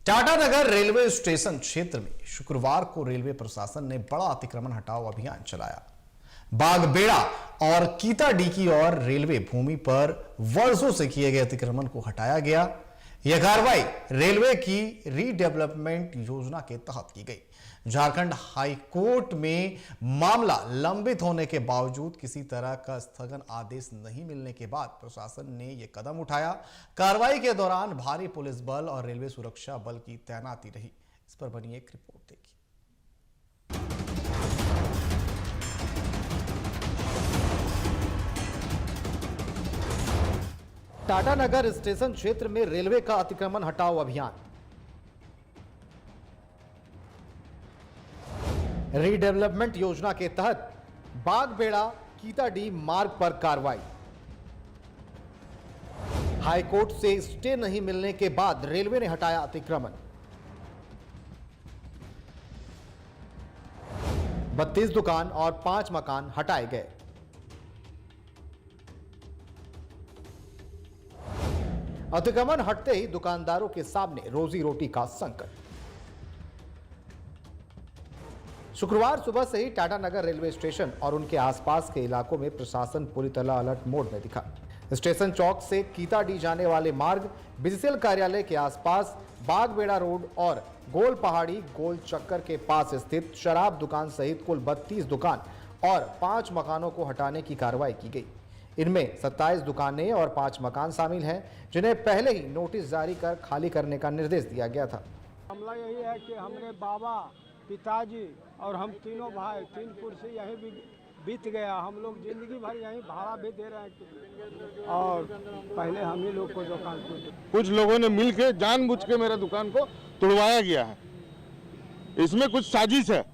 टाटा नगर railway station क्षेत्र में शुक्रवार को रेलवे प्रशासन ने बड़ा अतिक्रमण हटाओ अभियान चलाया। बागबेड़ा और कीताडी की ओर रेलवे भूमि पर वर्षों से किए गए अतिक्रमण को हटाया गया। यह कार्रवाई रेलवे की रीडेवलपमेंट योजना के तहत की गई। झारखंड हाई कोर्ट में मामला लंबित होने के बावजूद किसी तरह का स्थगन आदेश नहीं मिलने के बाद प्रशासन ने यह कदम उठाया। कार्रवाई के दौरान भारी पुलिस बल और रेलवे सुरक्षा बल की तैनाती रही। इस पर बनी एक रिपोर्ट देखिए। टाटा नगर स्टेशन क्षेत्र में रेलवे का अतिक्रमण हटाओ अभियान। रीडेवलपमेंट योजना के तहत बागबेड़ा कीताडी मार्ग पर कार्रवाई। हाईकोर्ट से स्टे नहीं मिलने के बाद रेलवे ने हटाया अतिक्रमण। 32 दुकान और 5 मकान हटाए गए। अतिक्रमण हटते ही दुकानदारों के सामने रोजी रोटी का संकट। शुक्रवार सुबह से ही टाटा नगर रेलवे स्टेशन और उनके आसपास के इलाकों में प्रशासन पूरी तरह अलर्ट मोड में दिखा। स्टेशन चौक से कीताडी जाने वाले मार्ग, बीजीसीएल कार्यालय के आसपास, बागबेड़ा रोड और गोल पहाड़ी गोल चक्कर के पास स्थित शराब दुकान सहित कुल 32 दुकान और 5 मकानों को हटाने की कार्रवाई की गई। इनमें 27 दुकानें और 5 मकान शामिल हैं, जिन्हें पहले ही नोटिस जारी कर खाली करने का निर्देश दिया गया था। मामला यही है कि हमारे बाबा, पिताजी और हम तीनों भाई 3 कुर्सी यहीं भी बीत गया। हम लोग जिंदगी भर यहीं भाड़ा भी दे रहे हैं और पहले हम ही लोग को दुकान को कुछ लोगों ने मिलकर जानबूझ के मेरे दुकान को तुड़वाया गया है। इसमें कुछ साजिश है,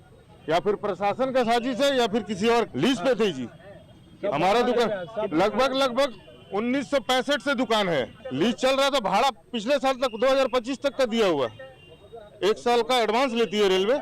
या फिर प्रशासन का साजिश है या फिर किसी और लीज पे थी जी। हमारा दुकान लगभग 1965 से दुकान है, लीज चल रहा था। भाड़ा पिछले साल तक 2025 तक का दिया हुआ, 1 साल का एडवांस लेती है रेलवे,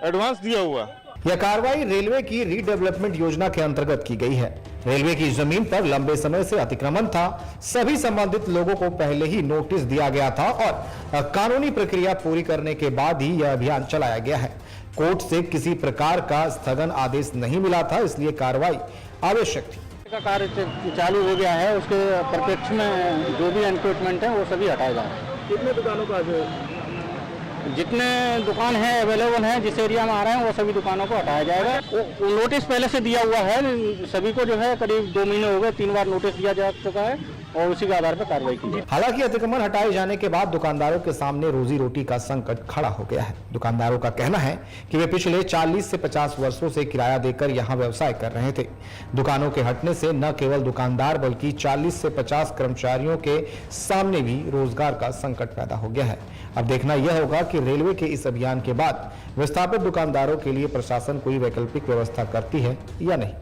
एडवांस दिया हुआ। यह कार्रवाई रेलवे की रीडेवलपमेंट योजना के अंतर्गत की गई है। रेलवे की जमीन पर लंबे समय से अतिक्रमण था। सभी संबंधित लोगों को पहले ही नोटिस दिया गया था और कानूनी प्रक्रिया पूरी करने के बाद ही यह अभियान चलाया गया है। कोर्ट से किसी प्रकार का स्थगन आदेश नहीं मिला था, इसलिए कार्रवाई आवश्यक थी। का कार्य चालू हो गया है, उसके परिप्रेक्ष्य में जो भी एनक्रोचमेंट है वो सभी हटाया जा रहा है। कितने दुकानों का जितने दुकान है अवेलेबल हैं, जिस एरिया में आ रहे हैं वो सभी दुकानों को हटाया जाएगा। वो नोटिस पहले से दिया हुआ है, सभी को जो है करीब 2 महीने हो गए, 3 बार नोटिस दिया जा चुका है और उसी के आधार पर कार्रवाई की। हालांकि अतिक्रमण हटाए जाने के बाद दुकानदारों के सामने रोजी रोटी का संकट खड़ा हो गया है। दुकानदारों का कहना है कि वे पिछले 40 से 50 वर्षों से किराया देकर यहां व्यवसाय कर रहे थे। दुकानों के हटने से न केवल दुकानदार बल्कि 40 से 50 कर्मचारियों के सामने भी रोजगार का संकट पैदा हो गया है। अब देखना यह होगा कि रेलवे के इस अभियान के बाद विस्थापित दुकानदारों के लिए प्रशासन कोई वैकल्पिक व्यवस्था करती है या नहीं।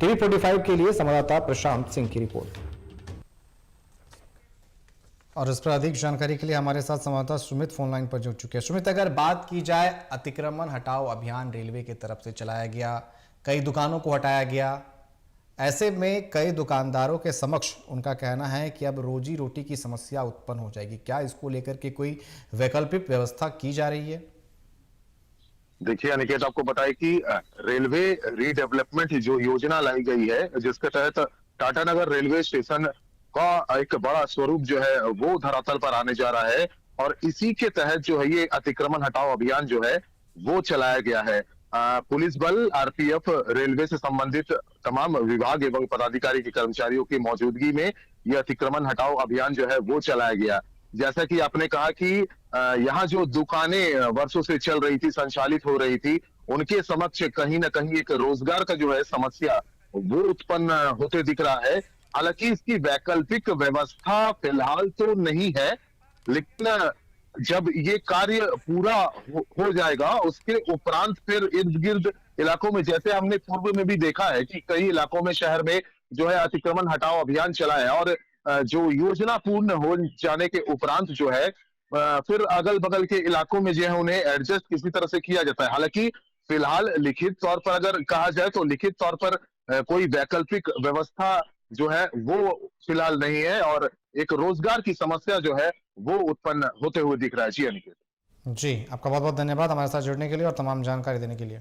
टीवी 45 के लिए संवाददाता प्रशांत सिंह की रिपोर्ट। और इस पर अधिक जानकारी के लिए हमारे साथ संवाददाता सुमित फोन लाइन पर जुड़ चुके हैं। सुमित, अगर बात की जाए, अतिक्रमण हटाओ अभियान रेलवे की तरफ से चलाया गया, कई दुकानों को हटाया गया, ऐसे में कई दुकानदारों के समक्ष उनका कहना है कि अब रोजी रोटी की समस्या उत्पन्न हो जाएगी। क्या इसको लेकर के कोई वैकल्पिक व्यवस्था की जा रही है? देखिए अनिकेत, आपको बताएं कि रेलवे रीडेवलपमेंट जो योजना लाई गई है, जिसके तहत टाटा नगर रेलवे स्टेशन का एक बड़ा स्वरूप जो है वो धरातल पर आने जा रहा है और इसी के तहत जो है ये अतिक्रमण हटाओ अभियान जो है वो चलाया गया है। पुलिस बल, आरपीएफ, रेलवे से संबंधित तमाम विभाग एवं पदाधिकारी के कर्मचारियों की मौजूदगी में यह अतिक्रमण हटाओ अभियान जो है वो चलाया गया। जैसा कि आपने कहा कि यहाँ जो दुकानें वर्षों से चल रही थी, संचालित हो रही थी, उनके समक्ष कहीं ना कहीं एक रोजगार का जो है समस्या वो उत्पन्न होते दिख रहा है। हालांकि इसकी वैकल्पिक व्यवस्था फिलहाल तो नहीं है, लेकिन जब ये कार्य पूरा हो जाएगा उसके उपरांत फिर इर्द गिर्द इलाकों में, जैसे हमने पूर्व में भी देखा है कि कई इलाकों में शहर में जो है अतिक्रमण हटाओ अभियान चला है और जो योजना पूर्ण हो जाने के उपरांत जो है फिर अगल बगल के इलाकों में जो है उन्हें एडजस्ट किसी तरह से किया जाता है। हालांकि फिलहाल लिखित तौर पर अगर कहा जाए तो लिखित तौर पर कोई वैकल्पिक व्यवस्था जो है वो फिलहाल नहीं है और एक रोजगार की समस्या जो है वो उत्पन्न होते हुए दिख रहा है। जी अनिकेत। जी, आपका बहुत बहुत धन्यवाद हमारे साथ जुड़ने के लिए और तमाम जानकारी देने के लिए।